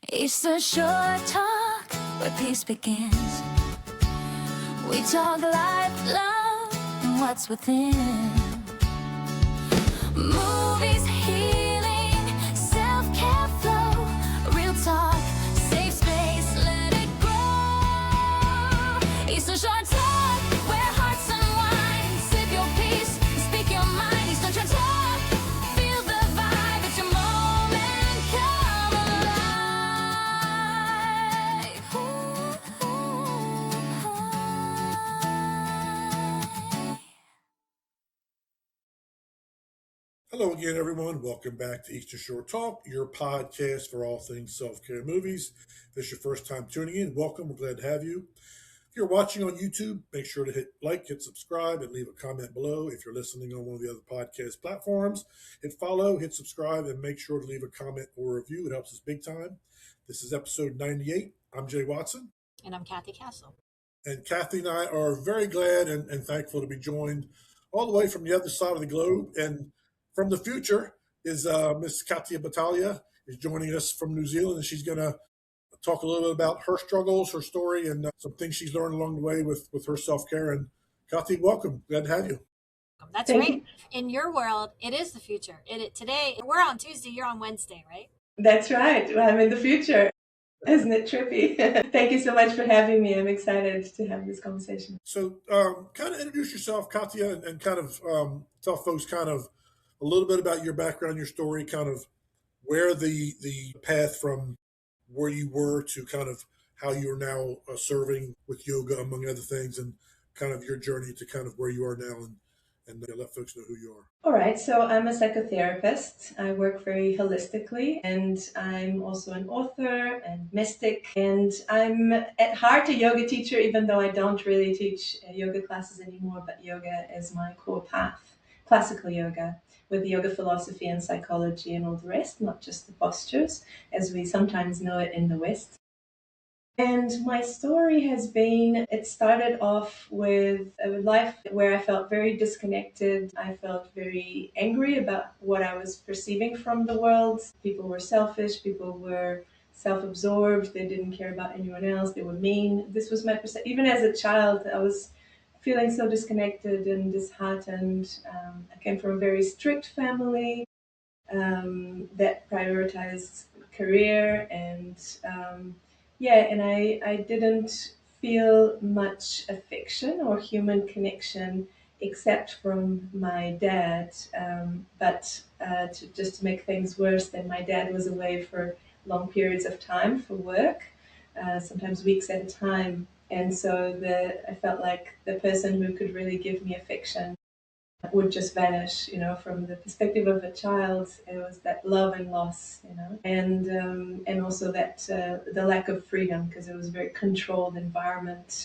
It's a short talk where peace begins. We talk life, love, and what's within. Movies, healing, self-care flow. Real talk, safe space, let it grow. It's a short talk where hearts unwind. Sip your peace, speak your mind. It's not your talk, feel the vibe. It's your moment, come alive. Hello again, everyone. Welcome back to Easter Short Talk, your podcast for all things self-care movies. If this is your first time tuning in, welcome. We're glad to have you. If you're watching on YouTube, make sure to hit like, hit subscribe, and leave a comment below. If you're listening on one of the other podcast platforms, hit follow, hit subscribe, and make sure to leave a comment or review. It helps us big time. This is episode 98. I'm Jay Watson. And I'm Cathy Castle. And Cathy and I are very glad and thankful to be joined all the way from the other side of the globe. And from the future is Miss Catia Batalha is joining us from New Zealand, and she's going to talk a little bit about her struggles, her story, and some things she's learned along the way with her self-care. And Cathy, welcome. Glad to have you. That's right. In your world, it is the future. Today, we're on Tuesday, you're on Wednesday, right? That's right. I'm in the future. Isn't it trippy? Thank you so much for having me. I'm excited to have this conversation. So kind of introduce yourself, Katia, and kind of tell folks kind of a little bit about your background, your story, kind of where the path from where you were to kind of how you're now serving with yoga, among other things, and kind of your journey to kind of where you are now, and let folks know who you are. All right, so I'm a psychotherapist. I work very holistically, and I'm also an author and mystic, and I'm at heart a yoga teacher, even though I don't really teach yoga classes anymore, but yoga is my core path, classical yoga, with yoga philosophy and psychology and all the rest, not just the postures, as we sometimes know it in the West. And my story has been, it started off with a life where I felt very disconnected. I felt very angry about what I was perceiving from the world. People were selfish, people were self-absorbed, they didn't care about anyone else, they were mean. This was my perception. Even as a child, I was feeling so disconnected and disheartened. I came from a very strict family that prioritized career and I didn't feel much affection or human connection except from my dad. Just to make things worse, then my dad was away for long periods of time for work, sometimes weeks at a time. And so I felt like the person who could really give me affection would just vanish, from the perspective of a child. It was that love and loss, and also that the lack of freedom, because it was a very controlled environment.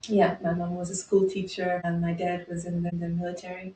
Yeah, my mom was a school teacher and my dad was in the military.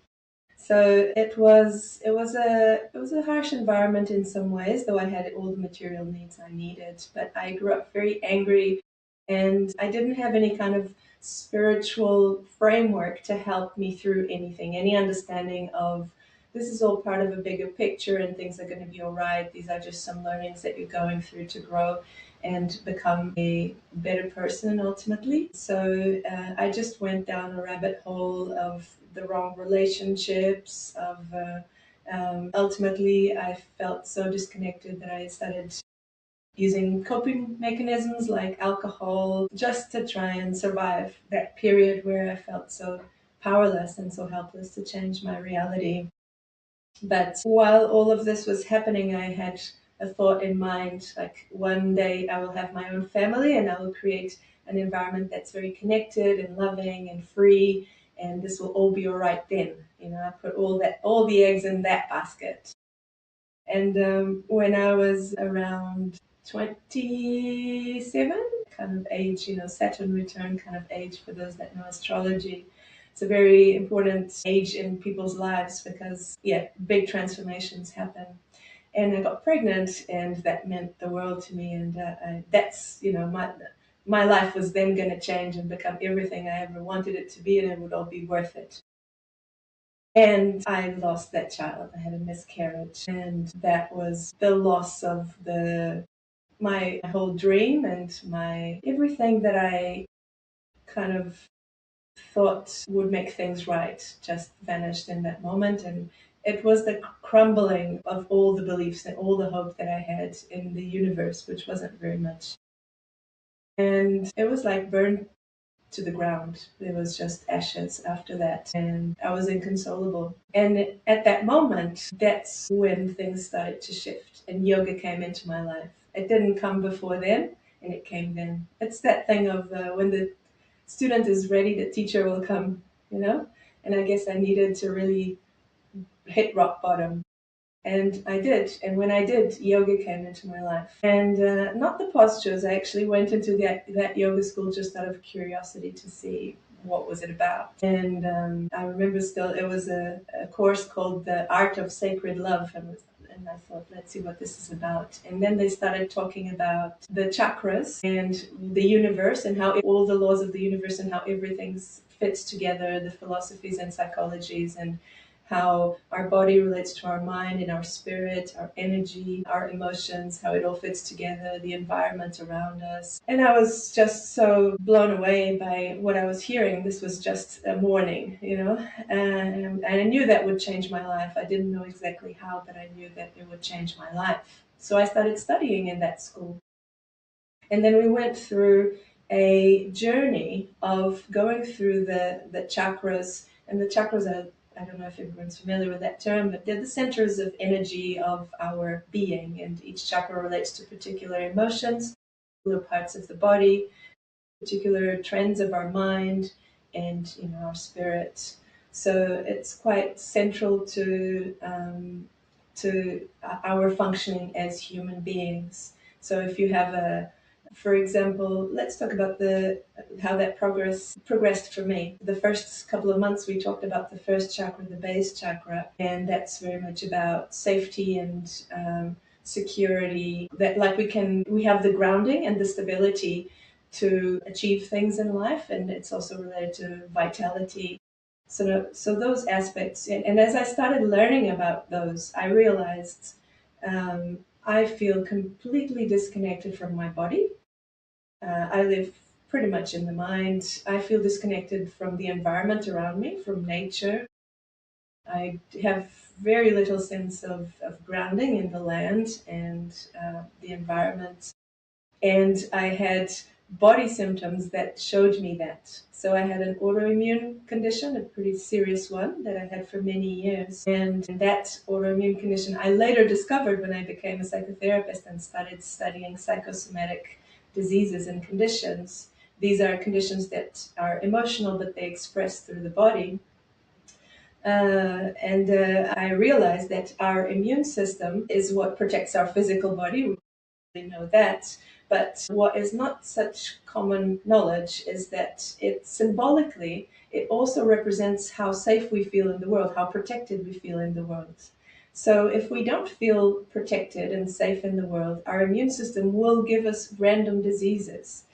So it was a harsh environment in some ways, though I had all the material needs I needed. But I grew up very angry, and I didn't have any kind of spiritual framework to help me through anything, any understanding of this is all part of a bigger picture and things are going to be all right. These are just some learnings that you're going through to grow and become a better person ultimately. So I just went down a rabbit hole of the wrong relationships, ultimately I felt so disconnected that I started using coping mechanisms like alcohol just to try and survive that period where I felt so powerless and so helpless to change my reality. But while all of this was happening, I had a thought in mind, like one day I will have my own family and I will create an environment that's very connected and loving and free, and this will all be all right then. I put all the eggs in that basket. And when I was around 27, kind of age, Saturn return kind of age for those that know astrology. It's a very important age in people's lives because, yeah, big transformations happen. And I got pregnant, and that meant the world to me. And that's, my life was then going to change and become everything I ever wanted it to be, and it would all be worth it. And I lost that child. I had a miscarriage, and that was the loss of the my whole dream and my everything that I kind of thought would make things right just vanished in that moment. And it was the crumbling of all the beliefs and all the hope that I had in the universe, which wasn't very much. And it was like burned to the ground. There was just ashes after that, and I was inconsolable. And at that moment, that's when things started to shift, and yoga came into my life. It didn't come before then, and it came then. It's that thing of when the student is ready, the teacher will come, you know? And I guess I needed to really hit rock bottom. And I did. And when I did, yoga came into my life. And not the postures. I actually went into that yoga school just out of curiosity to see what was it about. And I remember still it was a course called The Art of Sacred Love. And I thought, let's see what this is about. And then they started talking about the chakras and the universe and how all the laws of the universe and how everything fits together, the philosophies and psychologies, and how our body relates to our mind and our spirit, our energy, our emotions, how it all fits together, the environment around us. And I was just so blown away by what I was hearing. This was just a morning, you know, and I knew that would change my life. I didn't know exactly how, but I knew that it would change my life. So I started studying in that school. And then we went through a journey of going through the chakras. And the chakras are, I don't know if everyone's familiar with that term, but they're the centers of energy of our being. And each chakra relates to particular emotions, particular parts of the body, particular trends of our mind, and our spirit. So it's quite central to our functioning as human beings. So if you have for example, let's talk about how that progressed for me. The first couple of months we talked about the first chakra, the base chakra, and that's very much about safety and security. That like we have the grounding and the stability to achieve things in life, and it's also related to vitality. So those aspects, and as I started learning about those, I realized I feel completely disconnected from my body. I live pretty much in the mind. I feel disconnected from the environment around me, from nature. I have very little sense of grounding in the land and the environment. And I had body symptoms that showed me that. So I had an autoimmune condition, a pretty serious one that I had for many years. And that autoimmune condition I later discovered when I became a psychotherapist and started studying psychosomatic diseases and conditions. These are conditions that are emotional, but they express through the body. And I realized that our immune system is what protects our physical body. We know that. But what is not such common knowledge is that it also represents how safe we feel in the world, how protected we feel in the world. So if we don't feel protected and safe in the world, our immune system will give us random diseases,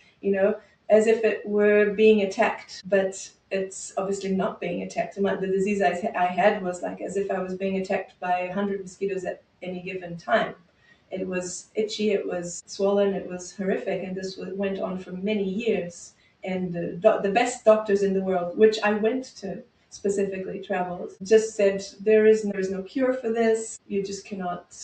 as if it were being attacked, but it's obviously not being attacked. The disease I had was like as if I was being attacked by 100 mosquitoes at any given time. It was itchy, it was swollen, it was horrific, and this went on for many years. And the best doctors in the world, which I went to, specifically traveled, just said there is no cure for this. You just cannot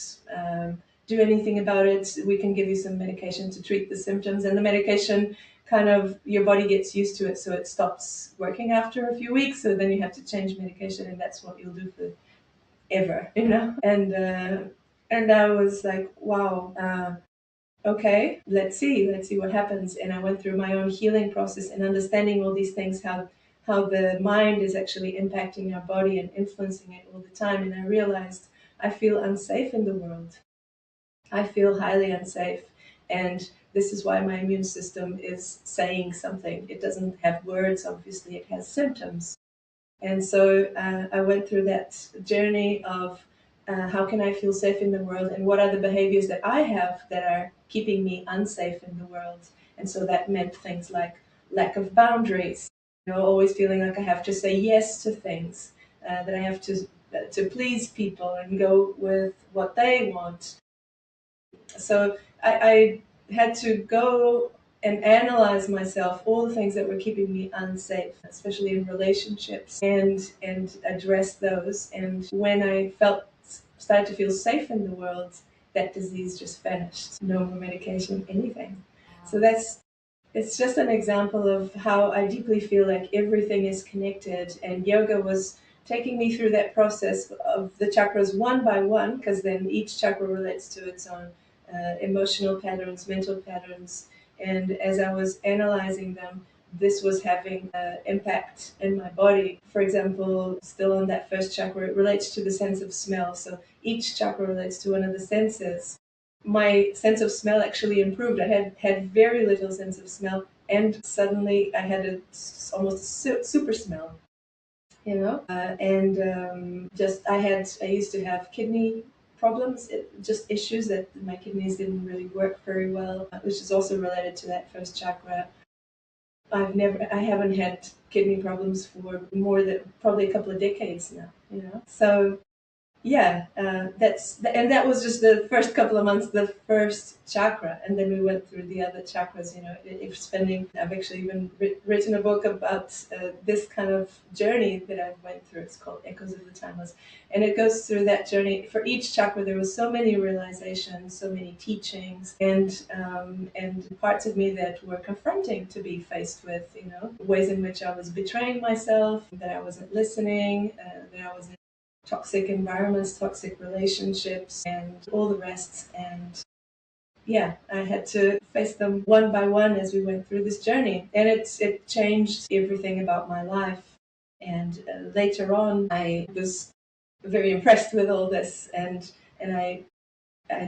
do anything about it. We can give you some medication to treat the symptoms, and the medication kind of your body gets used to it, so it stops working after a few weeks. So then you have to change medication, and that's what you'll do for ever, and I was like, wow, okay, let's see what happens. And I went through my own healing process and understanding all these things, how the mind is actually impacting our body and influencing it all the time. And I realized I feel unsafe in the world. I feel highly unsafe. And this is why my immune system is saying something. It doesn't have words, obviously, it has symptoms. And so I went through that journey of how can I feel safe in the world, and what are the behaviors that I have that are keeping me unsafe in the world. And so that meant things like lack of boundaries, always feeling like I have to say yes to things, that I have to please people and go with what they want. So I had to go and analyze myself, all the things that were keeping me unsafe, especially in relationships, and address those. And when I started to feel safe in the world, that disease just vanished. No more medication, anything. So it's just an example of how I deeply feel like everything is connected, and yoga was taking me through that process of the chakras one by one, because then each chakra relates to its own emotional patterns, mental patterns, and as I was analyzing them, this was having an impact in my body. For example, still on that first chakra, it relates to the sense of smell. So each chakra relates to one of the senses. My sense of smell actually improved. I had very little sense of smell, and suddenly I had almost a super smell, and just I used to have kidney problems, just issues that my kidneys didn't really work very well, which is also related to that first chakra. I haven't had kidney problems for more than probably a couple of decades now, So yeah, and that was just the first couple of months, the first chakra, and then we went through the other chakras. I've actually even written a book about this kind of journey that I've went through. It's called Echoes of the Timeless, and it goes through that journey. For each chakra, there was so many realizations, so many teachings, and parts of me that were confronting to be faced with. Ways in which I was betraying myself, that I wasn't listening, that I was toxic environments, toxic relationships, and all the rest. And yeah, I had to face them one by one as we went through this journey. And it changed everything about my life. And later on, I was very impressed with all this, and I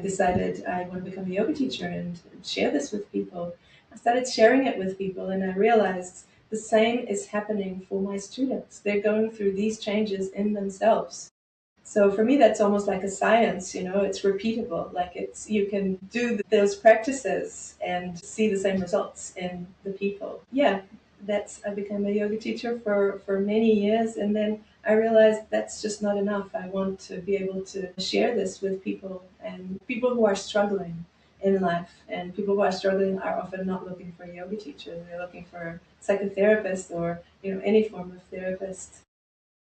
decided I want to become a yoga teacher and share this with people. I started sharing it with people, and I realized the same is happening for my students. They're going through these changes in themselves. So for me, that's almost like a science, it's repeatable. Like you can do those practices and see the same results in the people. Yeah, I became a yoga teacher for many years. And then I realized that's just not enough. I want to be able to share this with people, and people who are struggling in life. And people who are struggling are often not looking for a yoga teacher. They're looking for a psychotherapist or, any form of therapist.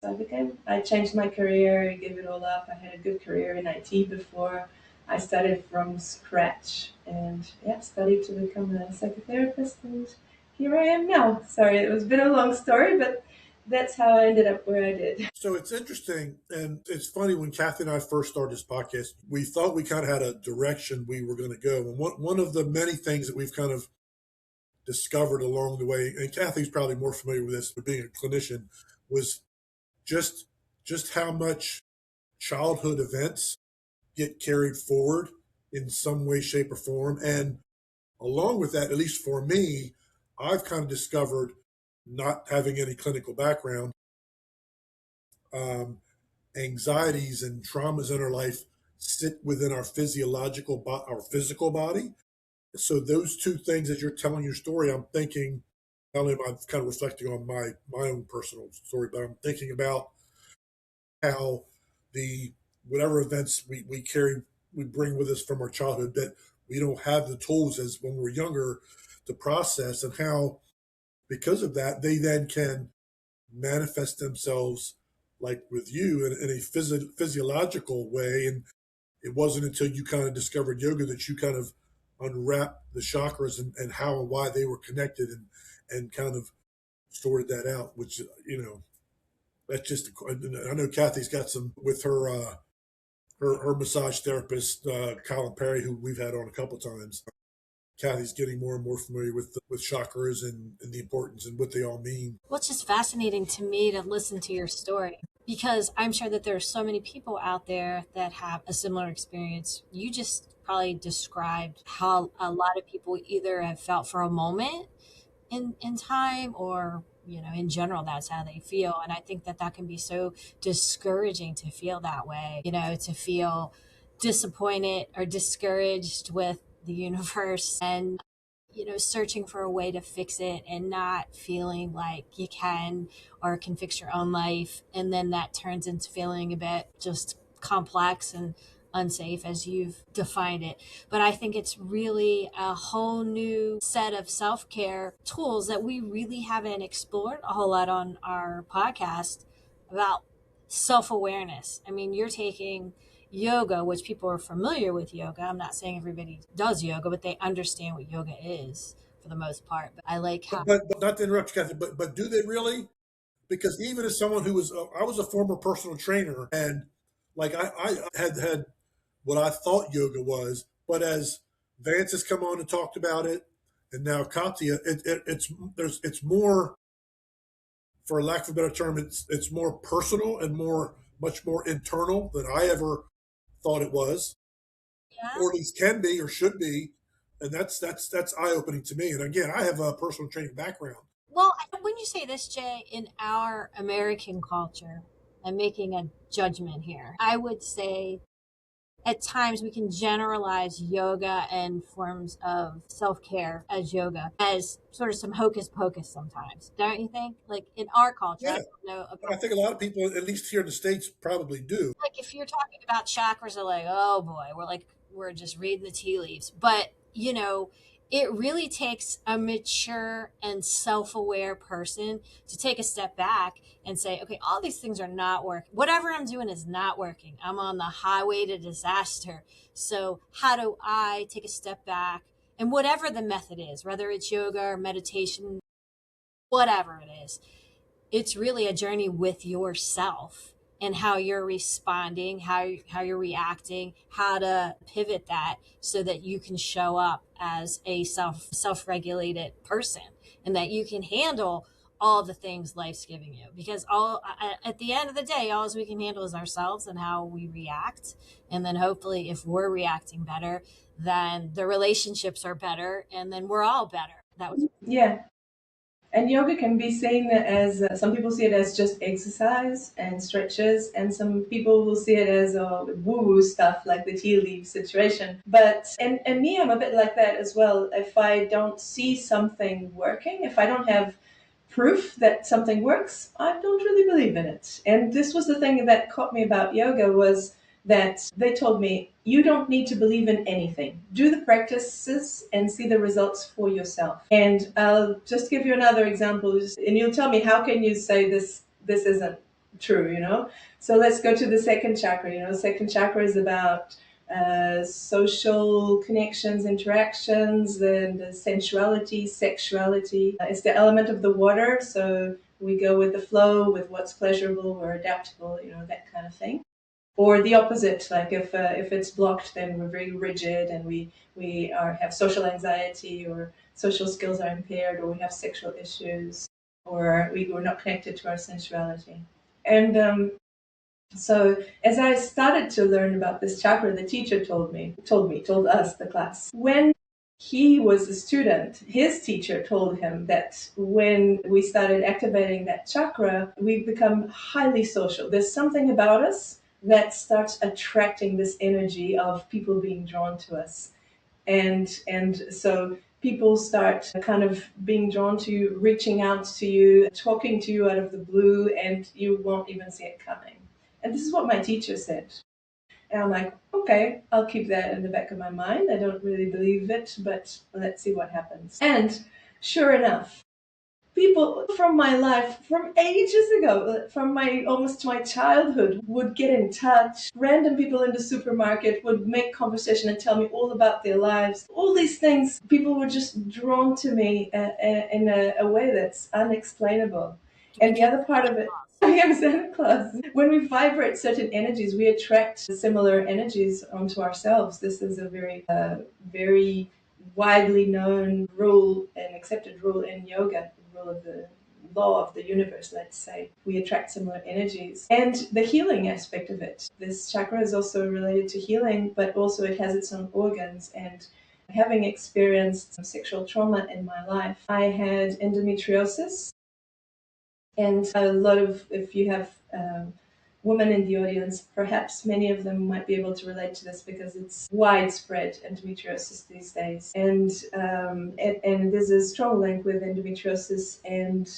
So I changed my career, I gave it all up. I had a good career in IT before. I started from scratch and yeah, studied to become a psychotherapist, and here I am now. Sorry, it was been a long story, but that's how I ended up where I did. So it's interesting, and it's funny when Cathy and I first started this podcast, we thought we kind of had a direction we were going to go. And one of the many things that we've kind of discovered along the way, and Cathy's probably more familiar with this, but being a clinician, was just just how much childhood events get carried forward in some way, shape, or form. And along with that, at least for me, I've kind of discovered, not having any clinical background, um, anxieties and traumas in our life sit within our our physical body. So those two things, as you're telling your story, I'm thinking, not only am I kind of reflecting on my own personal story, but I'm thinking about how the whatever events we carry, we bring with us from our childhood, that we don't have the tools as when we're younger to process, and how because of that they then can manifest themselves, like with you, in a physiological way. And it wasn't until you kind of discovered yoga that you kind of unwrapped the chakras, and how and why they were connected, and kind of sorted that out, which that's just I know Cathy's got some with her massage therapist, Colin Perry, who we've had on a couple times. Cathy's getting more and more familiar with chakras, and the importance and what they all mean. Well, it's just fascinating to me to listen to your story because I'm sure that there are so many people out there that have a similar experience. You just probably described how a lot of people either have felt for a moment in time, or in general that's how they feel. And I think that that can be so discouraging to feel that way, to feel disappointed or discouraged with the universe, and searching for a way to fix it and not feeling like you can or can fix your own life. And then that turns into feeling a bit just complex and unsafe as you've defined it. But I think it's really a whole new set of self care tools that we really haven't explored a whole lot on our podcast about self awareness. I mean, you're taking yoga, which people are familiar with yoga. I'm not saying everybody does yoga, but they understand what yoga is for the most part. But I like how. But not to interrupt you, Kathy, but do they really? Because even as someone who was, I was a former personal trainer, and like I had what I thought yoga was, but as Vance has come on and talked about it, and now Katia, it's more, for lack of a better term, it's more personal and much more internal than I ever thought it was, Yeah. or at least can be or should be, and that's eye opening to me. And again, I have a personal training background. Well, when you say this, Jay, in our American culture, I'm making a judgment here. I would say at times we can generalize yoga and forms of self care as yoga as sort of some hocus pocus sometimes, don't you think? Like in our culture, I Yeah, don't know and I about think a lot of people, at least here in the states, probably do. like if you're talking about chakras, are like, oh boy, we're just reading the tea leaves. But it really takes a mature and self-aware person to take a step back and say, okay, all these things are not working. Whatever I'm doing is not working. I'm on the highway to disaster. So how do I take a step back? And whatever the method is, whether it's yoga or meditation, whatever it is, it's really a journey with yourself and how you're responding, how you're reacting, how to pivot that so that you can show up as a self-regulated person and that you can handle all the things life's giving you, because all at the end of the day, all we can handle is ourselves and how we react. And then hopefully if we're reacting better, then the relationships are better and then we're all better. That was Yeah. And yoga can be seen as some people see it as just exercise and stretches, and some people will see it as woo woo stuff like the tea leaf situation. But and me, I'm a bit like that as well. If I don't see something working, if I don't have proof that something works, I don't really believe in it. And this was the thing that caught me about yoga was that they told me you don't need to believe in anything. Do the practices and see the results for yourself. And I'll just give you another example, and you'll tell me how can you say this isn't true, you know? So let's go to the second chakra. You know, second chakra is about social connections, interactions, and sensuality, sexuality. It's the element of the water, so we go with the flow, with what's pleasurable or adaptable, you know, that kind of thing. Or the opposite, like if it's blocked, then we're very rigid and have social anxiety, or social skills are impaired, or we have sexual issues, or we're not connected to our sensuality. And so as I started to learn about this chakra, the teacher told us, the class, when he was a student, his teacher told him that when we started activating that chakra, we become highly social. There's something about us that starts attracting this energy of people being drawn to us. And so people start kind of being drawn to you, reaching out to you, talking to you out of the blue, and you won't even see it coming. And this is what my teacher said. And I'm like, okay, I'll keep that in the back of my mind. I don't really believe it, but let's see what happens. And sure enough, people from my life from ages ago, from my almost my childhood, would get in touch. Random people in the supermarket would make conversation and tell me all about their lives. All these things, people were just drawn to me in a way that's unexplainable. And the other part of it, yeah, Santa Claus. When we vibrate certain energies, we attract similar energies onto ourselves. This is a very widely known rule and accepted rule in yoga, the rule of the law of the universe, let's say. We attract similar energies. And the healing aspect of it. This chakra is also related to healing, but also it has its own organs. And having experienced some sexual trauma in my life, I had endometriosis. And a lot of, if you have women in the audience, perhaps many of them might be able to relate to this because it's widespread endometriosis these days. And there's a strong link with endometriosis and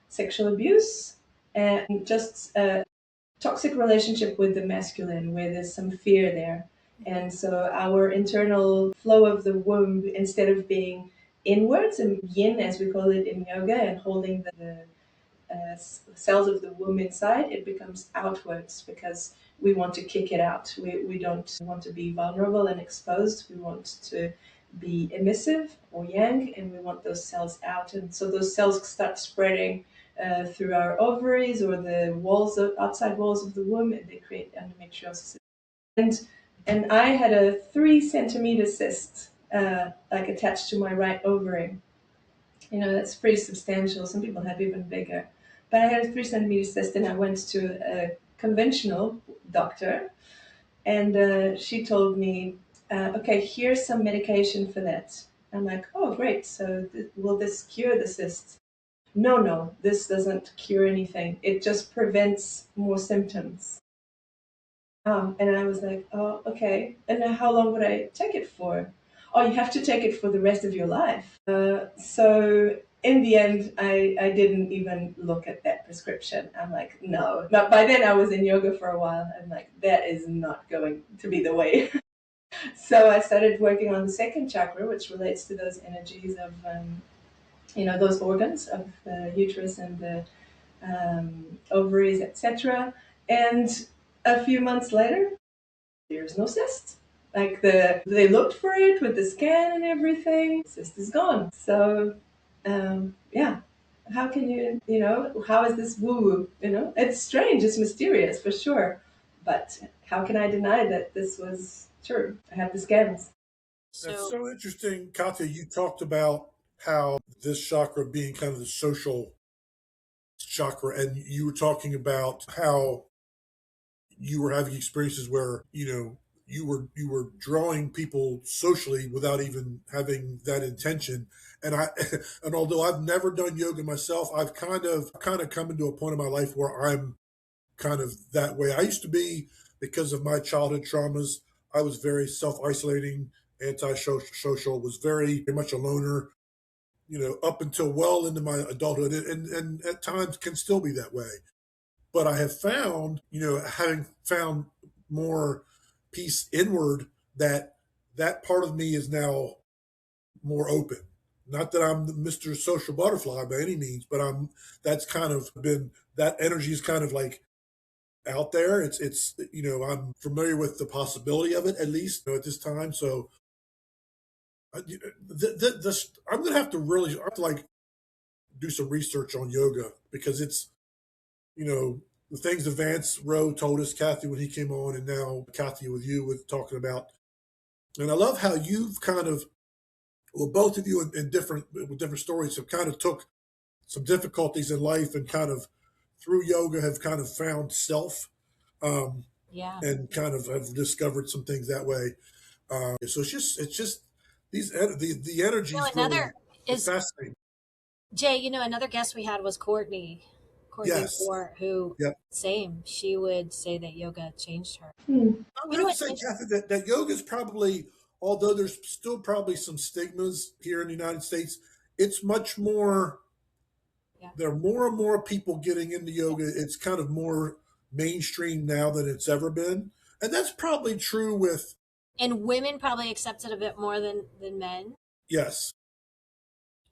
sexual abuse. And just toxic relationship with the masculine, where there's some fear there. And so our internal flow of the womb, instead of being inwards and yin, as we call it in yoga, and holding the cells of the womb inside, it becomes outwards because we want to kick it out. We don't want to be vulnerable and exposed. We want to be emissive or yang, and we want those cells out. And so those cells start spreading through our ovaries or the walls of outside walls of the womb, and they create endometriosis. And and I had a 3 centimeter cyst like attached to my right ovary. You know, that's pretty substantial. Some people have even bigger. But I had a 3 centimeter cyst, and I went to a conventional doctor, and she told me, okay, here's some medication for that. I'm like, oh, great. So will this cure the cyst? No, no, this doesn't cure anything. It just prevents more symptoms. And I was like, oh, okay. And then how long would I take it for? Oh, you have to take it for the rest of your life. So in the end, I didn't even look at that prescription. I'm like, no. But by then I was in yoga for a while. I'm like, that is not going to be the way. So I started working on the second chakra, which relates to those energies of, those organs of the uterus and the ovaries, etc. And a few months later, there's no cyst. Like they looked for it with the scan and everything. Cyst is gone. So yeah, how can how is this woo woo? It's strange. It's mysterious for sure. But how can I deny that this was true? I have the scans. That's So so interesting, Katya. You talked about how this chakra being kind of the social chakra, and you were talking about how you were having experiences where you were drawing people socially without even having that intention. And I and although I've never done yoga myself, I've kind of come into a point in my life where I'm kind of that way. I used to be, because of my childhood traumas. I was very self-isolating, anti-social, was very much a loner, up until well into my adulthood, and at times can still be that way. But I have found, having found more peace inward, that that part of me is now more open. Not that I'm the Mr. Social Butterfly by any means, but that's kind of been, that energy is kind of like out there. I'm familiar with the possibility of it, at least, at this time. So I'm going to have to really, I have to like do some research on yoga, because it's, the things that Vance Rowe told us, Cathy, when he came on, and now Cathy with you with talking about. And I love how you've kind of, well, both of you in different with different stories have kind of took some difficulties in life, and kind of through yoga have kind of found self, um, yeah, and kind of have discovered some things that way. So it's just the energy is really, another it's is fascinating. Jay. Another guest we had was Courtney Yes. Moore, who Yep. same. She would say that yoga changed her. Hmm. I'm You gonna know have to what's say, interesting? Cathy, that yoga is probably, although there's still probably some stigmas here in the United States, it's much more. Yeah, There are more and more people getting into yoga. It's kind of more mainstream now than it's ever been, and that's probably true with, and women probably accept it a bit more than men. yes,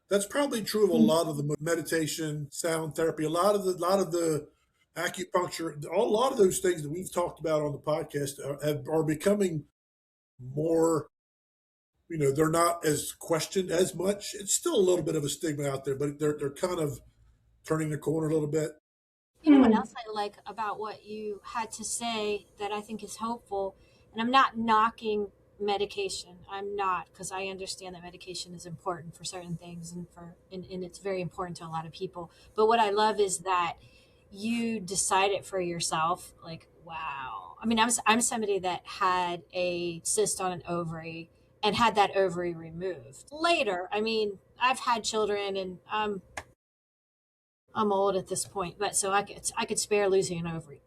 that's probably true of a lot of the meditation, sound therapy, a lot of the acupuncture, a lot of those things that we've talked about on the podcast are becoming more. They're not as questioned as much. It's still a little bit of a stigma out there, but they're kind of turning the corner a little bit. You know what else I like about what you had to say that I think is hopeful, and I'm not knocking medication. I'm not, because I understand that medication is important for certain things, and it's very important to a lot of people. But what I love is that you decide it for yourself. Like, wow. I mean, I'm somebody that had a cyst on an ovary and had that ovary removed later. I mean, I've had children, and I'm old at this point, but so I could spare losing an ovary.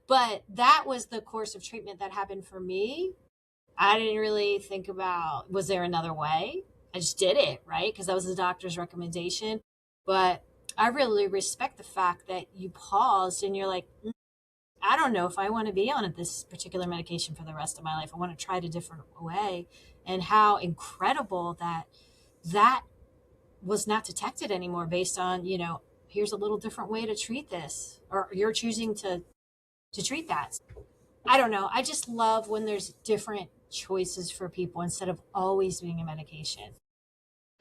But that was the course of treatment that happened for me. I didn't really think about, was there another way? I just did it, right? Because that was the doctor's recommendation. But I really respect the fact that you paused and you're like, I don't know if I want to be on this particular medication for the rest of my life. I want to try it a different way. And how incredible that was not detected anymore based on, here's a little different way to treat this, or you're choosing to treat that. I don't know. I just love when there's different choices for people instead of always being a medication.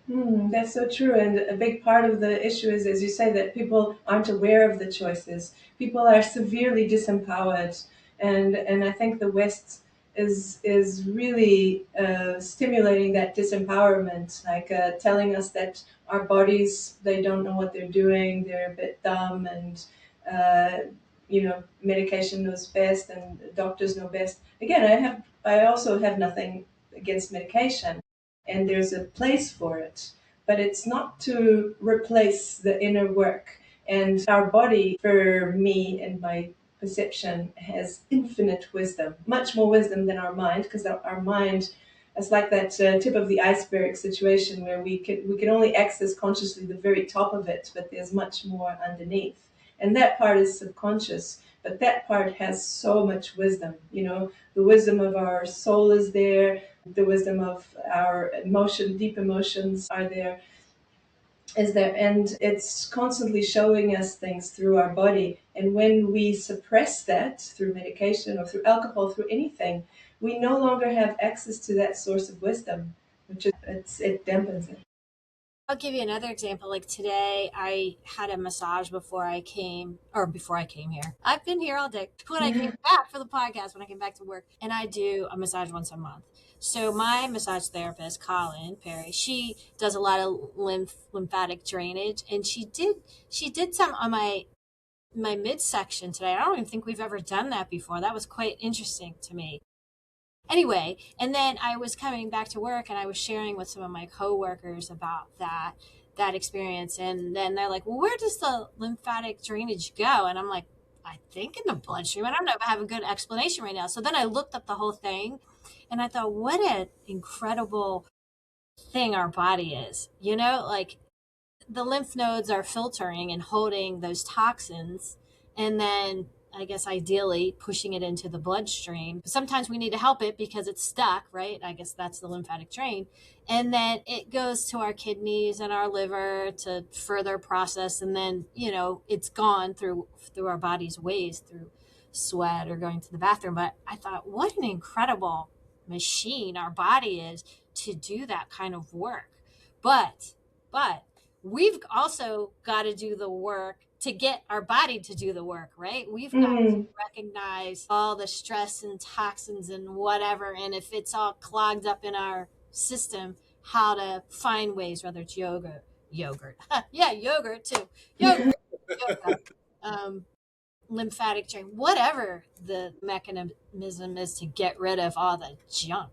That's so true. And a big part of the issue is, as you say, that people aren't aware of the choices. People are severely disempowered, and I think the West is really stimulating that disempowerment, like telling us that our bodies, they don't know what they're doing, they're a bit dumb, and medication knows best, and doctors know best. Again, I also have nothing against medication, and there's a place for it, but it's not to replace the inner work. And our body, for me and my perception, has infinite wisdom, much more wisdom than our mind, because our mind is like that tip of the iceberg situation where we can only access consciously the very top of it, but there's much more underneath, and that part is subconscious. But that part has so much wisdom. The wisdom of our soul is there, the wisdom of our deep emotions are there, is there, and it's constantly showing us things through our body. And when we suppress that through medication or through alcohol, through anything, we no longer have access to that source of wisdom, which it dampens it. I'll give you another example. Like today, I had a massage before I came here. I've been here all day. When I came back for the podcast, when I came back to work, and I do a massage once a month. So my massage therapist, Colin Perry, she does a lot of lymphatic drainage, and she did some on my midsection today. I don't even think we've ever done that before. That was quite interesting to me. Anyway, and then I was coming back to work and I was sharing with some of my coworkers about that experience, and then they're like, well, where does the lymphatic drainage go? And I'm like, I think in the bloodstream. I don't know if I have a good explanation right now. So then I looked up the whole thing, and I thought, what an incredible thing our body is. Like the lymph nodes are filtering and holding those toxins, and then I guess ideally pushing it into the bloodstream. Sometimes we need to help it because it's stuck, right? I guess that's the lymphatic drain. And then it goes to our kidneys and our liver to further process, and then it's gone through our body's ways, through sweat or going to the bathroom. But I thought, what an incredible machine our body is to do that kind of work. But we've also got to do the work to get our body to do the work, right? We've got to recognize all the stress and toxins and whatever. And if it's all clogged up in our system, how to find ways, whether it's yogurt. Yeah, yogurt too. Yogurt, yoga, lymphatic drain, whatever the mechanism is to get rid of all the junk.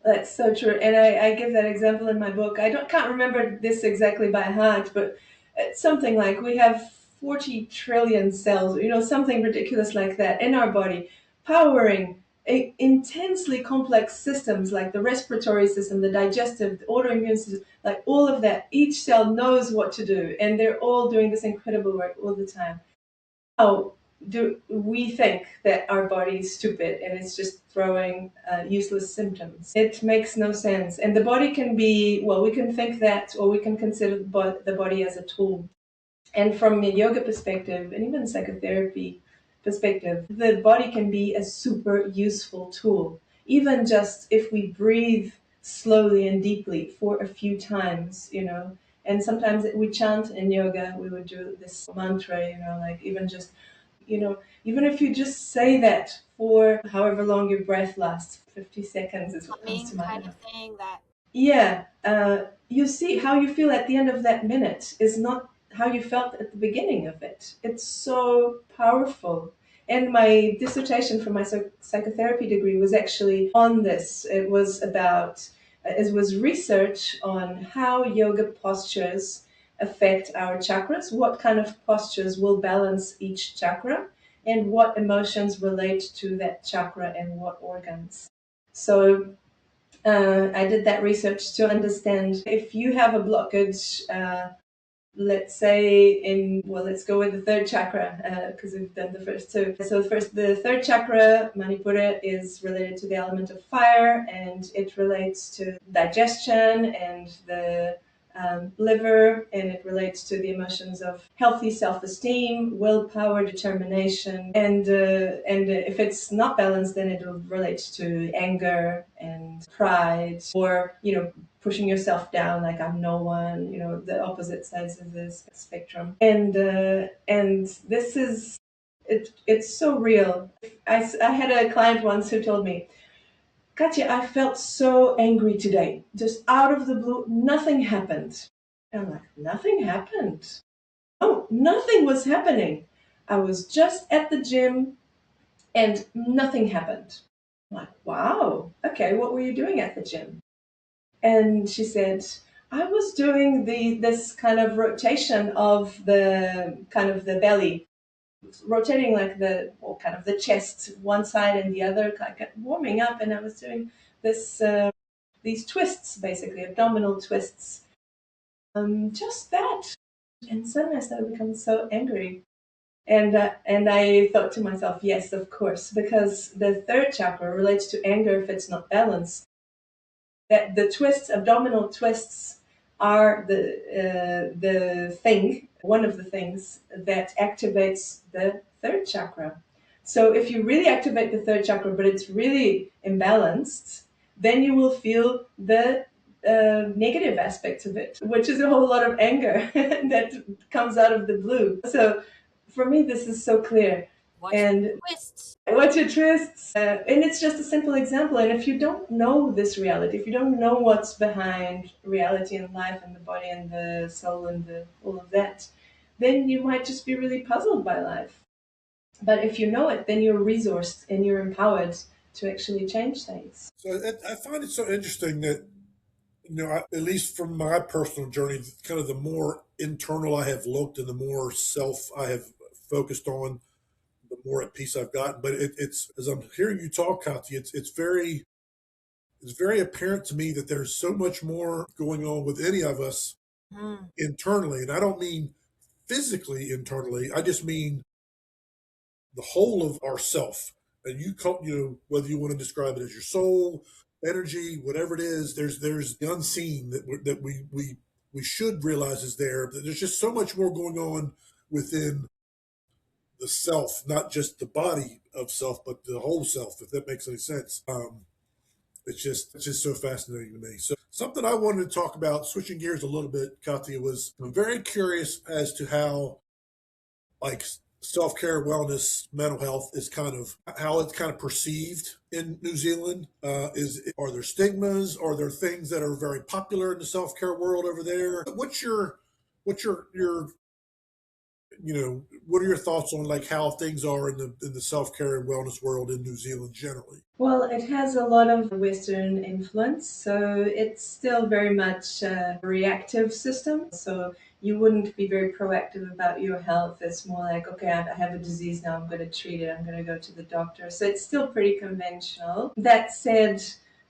That's so true. And I give that example in my book. Can't remember this exactly by heart, but it's something like we have 40 trillion cells, something ridiculous like that in our body, powering intensely complex systems like the respiratory system, the digestive, the autoimmune system, like all of that. Each cell knows what to do, and they're all doing this incredible work all the time. How do we think that our body is stupid and it's just throwing useless symptoms? It makes no sense. And the body can be, well, we can think that, or we can consider the body as a tool. And from a yoga perspective, and even psychotherapy perspective, the body can be a super useful tool. Even just if we breathe slowly and deeply for a few times, and sometimes we chant in yoga, we would do this mantra, like even if you just say that for however long your breath lasts, 50 seconds is what comes to mind. Kind of thing that. Yeah, you see how you feel at the end of that minute is not how you felt at the beginning of it. It's so powerful. And my dissertation for my psychotherapy degree was actually on this. It was research on how yoga postures affect our chakras, what kind of postures will balance each chakra, and what emotions relate to that chakra and what organs. So I did that research to understand if you have a blockage, let's say let's go with the third chakra, because we've done the first two. So the third chakra, Manipura, is related to the element of fire, and it relates to digestion and the liver, and it relates to the emotions of healthy self-esteem, willpower, determination, and if it's not balanced, then it will relate to anger and pride, or pushing yourself down, like I'm no one, the opposite sides of this spectrum. And this is it's so real. I had a client once who told me, Katya, I felt so angry today. Just out of the blue, nothing happened. And I'm like, nothing happened? Oh, nothing was happening. I was just at the gym and nothing happened. I'm like, wow, okay, what were you doing at the gym? And she said, I was doing this kind of rotation of the belly, rotating like kind of the chest, one side and the other, like warming up, and I was doing this these twists, basically abdominal twists, just that. And suddenly I started becoming so angry, and I thought to myself, yes, of course, because the third chakra relates to anger if it's not balanced. That the twists, abdominal twists, are one of the things that activates the third chakra. So if you really activate the third chakra, but it's really imbalanced, then you will feel the negative aspects of it, which is a whole lot of anger that comes out of the blue. So for me, this is so clear. Watch And the twists. What's your twists? And it's just a simple example. And if you don't know this reality, if you don't know what's behind reality and life and the body and the soul and all of that, then you might just be really puzzled by life. But if you know it, then you're resourced and you're empowered to actually change things. So I find it so interesting that, at least from my personal journey, kind of the more internal I have looked and the more self I have focused on, the more at peace I've gotten. But it's as I'm hearing you talk, Kathy, it's very apparent to me that there's so much more going on with any of us Mm. internally, and I don't mean physically internally. I just mean the whole of ourself. And whether you want to describe it as your soul, energy, whatever it is, there's the unseen that we should realize is there. There's just so much more going on within the self, not just the body of self, but the whole self, if that makes any sense. It's just so fascinating to me. So something I wanted to talk about, switching gears a little bit, Katya, was I'm very curious as to how, like, self-care, wellness, mental health is kind of how it's kind of perceived in New Zealand. Are there stigmas? Are there things that are very popular in the self-care world over there? What's your what are your thoughts on, like, how things are in the self-care and wellness world in New Zealand generally? Well, it has a lot of Western influence, so it's still very much a reactive system. So you wouldn't be very proactive about your health. It's more like, okay, I have a disease now, I'm going to treat it, I'm going to go to the doctor. So it's still pretty conventional. That said,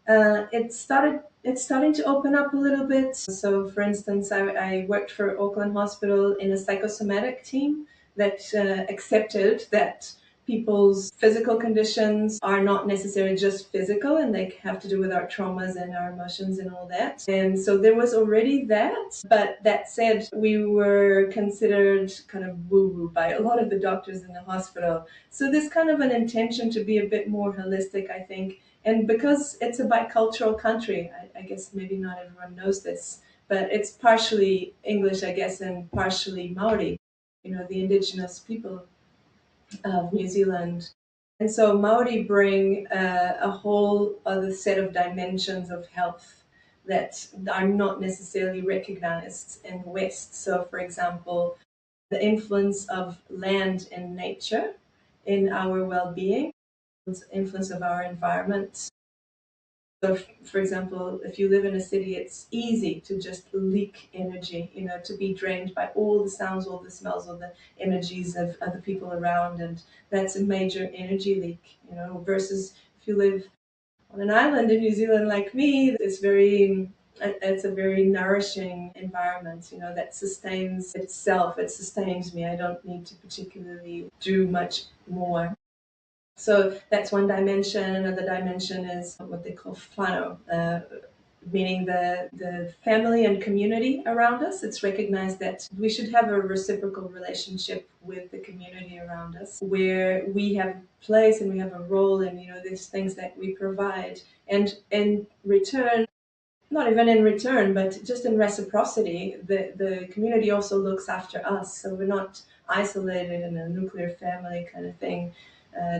it's starting to open up a little bit. So, for instance, I worked for Auckland Hospital in a psychosomatic team that accepted that people's physical conditions are not necessarily just physical, and they have to do with our traumas and our emotions and all that. And so there was already that. But that said, we were considered kind of woo-woo by a lot of the doctors in the hospital. So there's kind of an intention to be a bit more holistic, I think. And because it's a bicultural country, I guess maybe not everyone knows this, but it's partially English, I guess, and partially Maori, the indigenous people of New Zealand. And so Maori bring a whole other set of dimensions of health that are not necessarily recognized in the West. So, for example, the influence of land and nature in our well-being, the influence of our environment. So, for example, if you live in a city, it's easy to just leak energy, to be drained by all the sounds, all the smells, all the energies of other people around. And that's a major energy leak, versus if you live on an island in New Zealand like me, it's very It's a very nourishing environment, that sustains itself. It sustains me. I don't need to particularly do much more. So that's one dimension. Another dimension is what they call whānau, meaning the family and community around us. It's recognized that we should have a reciprocal relationship with the community around us, where we have a place and we have a role, and these things that we provide, and in return, not even in return, but just in reciprocity, the community also looks after us. So we're not isolated in a nuclear family kind of thing,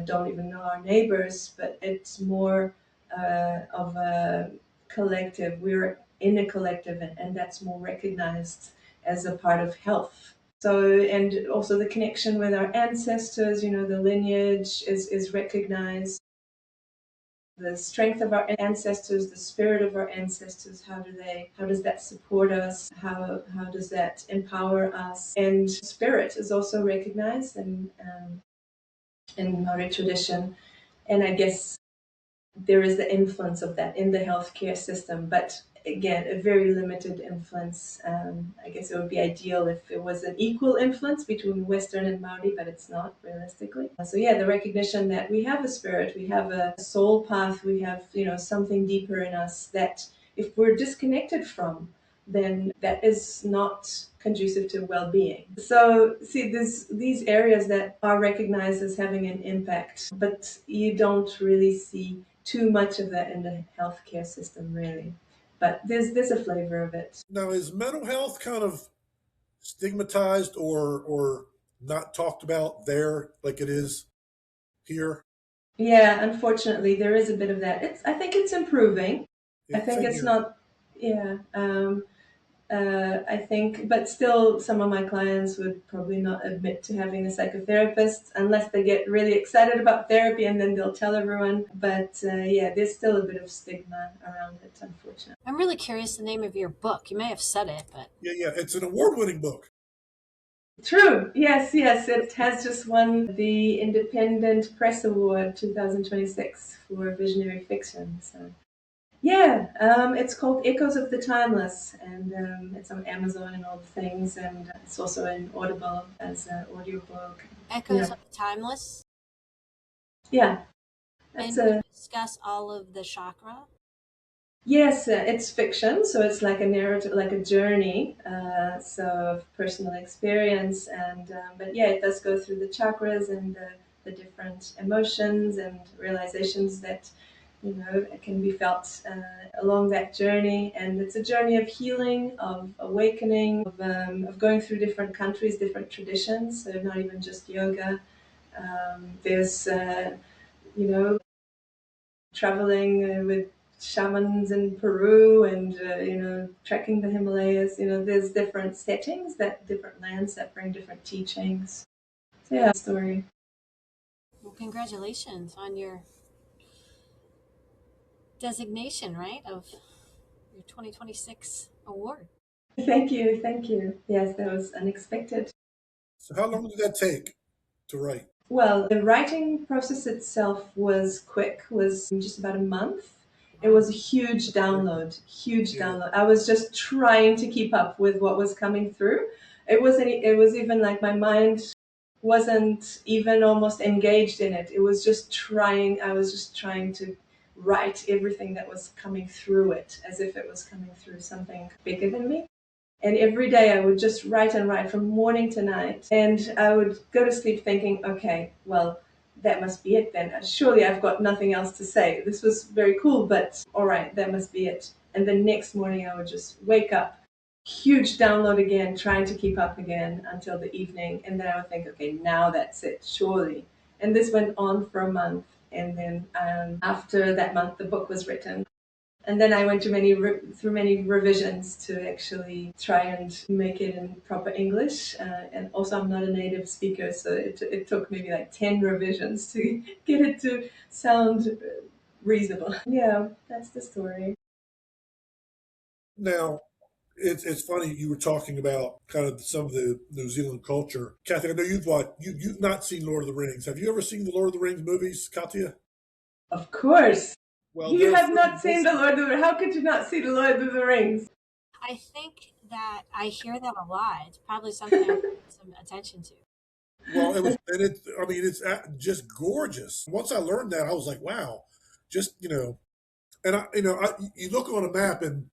don't even know our neighbors, but it's more of a collective. We're in a collective, and that's more recognized as a part of health. So, and also the connection with our ancestors, the lineage is recognized. The strength of our ancestors, the spirit of our ancestors, how does that support us? How does that empower us? And spirit is also recognized in Maori tradition. And I guess there is the influence of that in the healthcare system, but again, a very limited influence. I guess it would be ideal if it was an equal influence between Western and Maori, but it's not realistically. So yeah, the recognition that we have a spirit, we have a soul path, we have something deeper in us that if we're disconnected from, then that is not conducive to well-being. So see, these areas that are recognized as having an impact, but you don't really see too much of that in the healthcare system, really. But there's a flavor of it. Now, is mental health kind of stigmatized or not talked about there like it is here? Yeah, unfortunately, there is a bit of that. I think it's improving. I Yeah, think same it's here. not. Yeah. I think, but still, some of my clients would probably not admit to having a psychotherapist unless they get really excited about therapy, and then they'll tell everyone. But yeah, there's still a bit of stigma around it, unfortunately. I'm really curious the name of your book. You may have said it, but Yeah. It's an award-winning book. True. Yes, yes. It has just won the Independent Press Award 2026 for visionary fiction. So yeah, it's called Echoes of the Timeless, and it's on Amazon and all the things, and it's also in Audible as an audiobook. Echoes Yeah, of the Timeless. yeah, that's And you a discuss all of the chakra. yes. It's fiction, so it's like a narrative, like a journey, so of personal experience, and but yeah, it does go through the chakras and the different emotions and realizations that it can be felt along that journey. And it's a journey of healing, of awakening, of going through different countries, different traditions. So not even just yoga. There's, traveling with shamans in Peru, and, trekking the Himalayas. There's different settings, different lands that bring different teachings. So yeah, story. Well, congratulations on your designation, right, of your 2026 award. Thank you, thank you. Yes, that was unexpected. So how long did that take to write? Well, the writing process itself was quick, was just about a month. It Wow. was a huge download, huge Yeah. download. I was just trying to keep up with what was coming through. It was even like my mind wasn't even almost engaged in it. It was just trying, I was just trying to write everything that was coming through it as if it was coming through something bigger than me. And every day I would just write and write from morning to night. And I would go to sleep thinking, okay, well, that must be it then. Surely I've got nothing else to say. This was very cool, but all right, that must be it. And the next morning I would just wake up, huge download again, trying to keep up again until the evening. And then I would think, okay, now that's it, surely. And this went on for a month. And then after that month, the book was written. And then I went to through many revisions to actually try and make it in proper English. And also, I'm not a native speaker, so it took maybe like 10 revisions to get it to sound reasonable. Yeah, that's the story. Now, it's funny you were talking about kind of some of the New Zealand culture. Cathy, I know you've not seen Lord of the Rings. Have you ever seen the Lord of the Rings movies, Katia? Of course. Well, You they're have from not seen the Lord of the Rings. How could you not see the Lord of the Rings? I think that I hear that a lot. It's probably something I pay some attention to. well, it was, and it. I mean, it's just gorgeous. Once I learned that, I was like, wow, just and you look on a map, and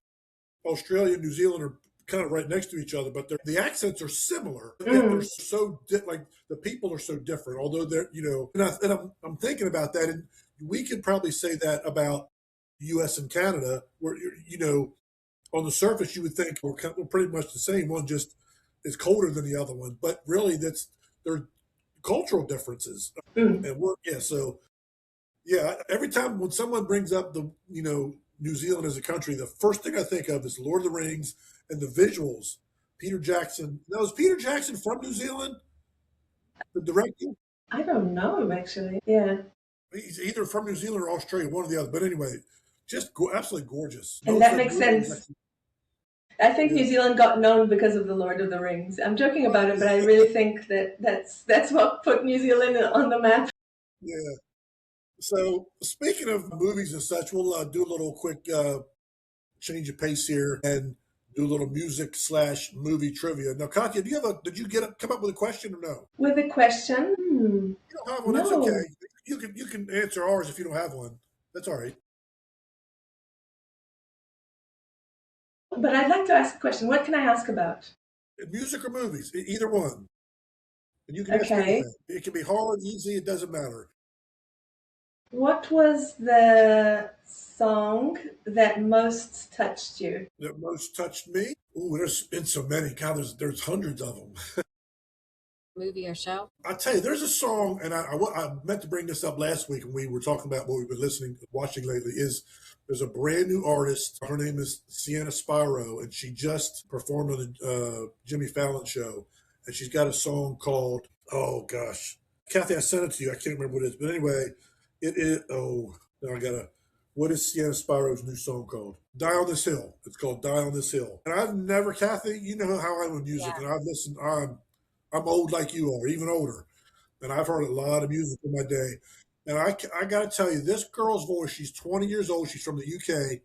Australia and New Zealand are kind of right next to each other, but the accents are similar. Yet they're Mm. so like the people are so different. Although they're I'm thinking about that, and we could probably say that about U.S. and Canada, where on the surface you would think we're pretty much the same. One just is colder than the other one, but really they're cultural differences, Mm. and we're yeah. So yeah, every time when someone brings up the New Zealand as a country, the first thing I think of is Lord of the Rings and the visuals. Peter Jackson. Now, is Peter Jackson from New Zealand? The director? I don't know, actually. Yeah. He's either from New Zealand or Australia, one or the other. But anyway, just absolutely gorgeous. And Knows that that makes movie was sense. actually I think yeah, New Zealand got known because of the Lord of the Rings. I'm joking about it, but I really think that that's what put New Zealand on the map. yeah. So speaking of movies and such, we'll do a little quick change of pace here and do a little music slash movie trivia. Now, Katya, did you come up with a question or no? With a question? You don't have one, that's okay. No. You can answer ours if you don't have one. That's all right. But I'd like to ask a question. What can I ask about? Music or movies, either one. And you can ask Okay. anything. It can be hard, easy, it doesn't matter. What was the song that most touched you? That most touched me. Ooh, there's been so many. God, there's hundreds of them. Movie or show? I tell you, there's a song, and I meant to bring this up last week when we were talking about what we've been watching lately. Is there's a brand new artist. Her name is Sienna Spiro, and she just performed on the Jimmy Fallon show, and she's got a song called oh gosh, Cathy, I sent it to you. I can't remember what it is, but anyway, it is. Oh, now I gotta. What is Sienna Spiro's new song called? Die on This Hill. It's called Die on This Hill. And I've never, Cathy, you know how I am with music, Yeah. and I've listened. I'm old like you are, even older. And I've heard a lot of music in my day. And I got to tell you, this girl's voice, she's 20 years old. She's from the UK.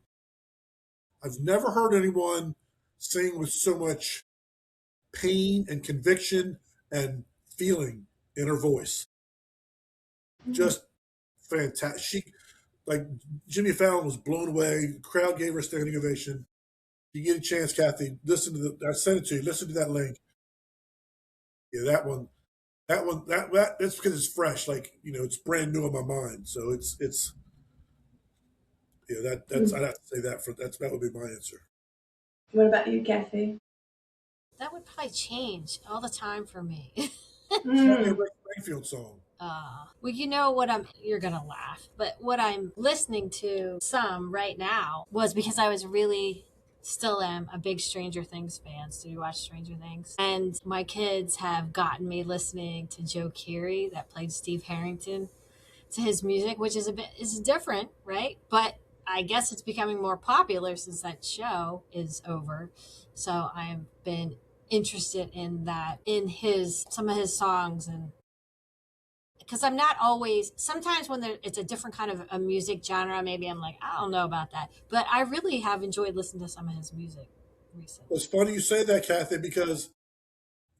I've never heard anyone sing with so much pain and conviction and feeling in her voice. Just fantastic. Like Jimmy Fallon was blown away. The crowd gave her a standing ovation. You get a chance, Cathy, listen to I sent it to you. Listen to that link. Yeah, that one. That's because it's fresh. Like it's brand new in my mind. So it's yeah. That's I'd have to say that would be my answer. What about you, Cathy? That would probably change all the time for me. It's probably a Mm. Rick Springfield song. Well, you know what you're gonna laugh, but what I'm listening to some right now was because I was really still am a big Stranger Things fan. So you watch Stranger Things, and my kids have gotten me listening to Joe Keery that played Steve Harrington to his music, which is different, right? But I guess it's becoming more popular since that show is over. So I've been interested in that in his some of his songs and because I'm not always sometimes when it's a different kind of a music genre, maybe I'm like, I don't know about that. But I really have enjoyed listening to some of his music recently. It's funny you say that, Cathy, because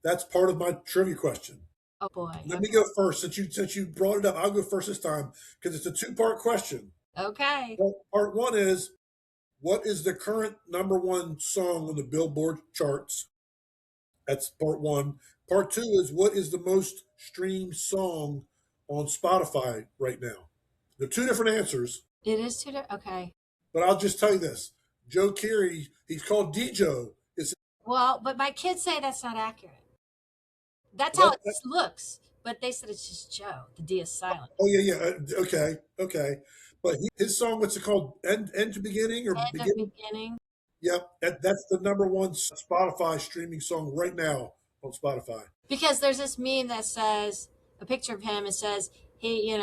that's part of my trivia question. Oh boy. Let Okay. me go first since you brought it up. I'll go first this time because it's a two-part question. Okay. Part one is what is the current number one song on the Billboard charts? That's part one. Part two is what is the most streamed song on Spotify right now? They're two different answers, It is too okay. but I'll just tell you this. Joe Keery, he's called Djo. It's Well, but my kids say that's not accurate. That's how what? it looks. But they said it's just Joe. The D is silent. Oh yeah, yeah. Okay, okay. But his song, what's it called? End to beginning or End of beginning? beginning. Yep, that's the number one Spotify streaming song right now on Spotify. Because there's this meme that says a picture of him. It says he,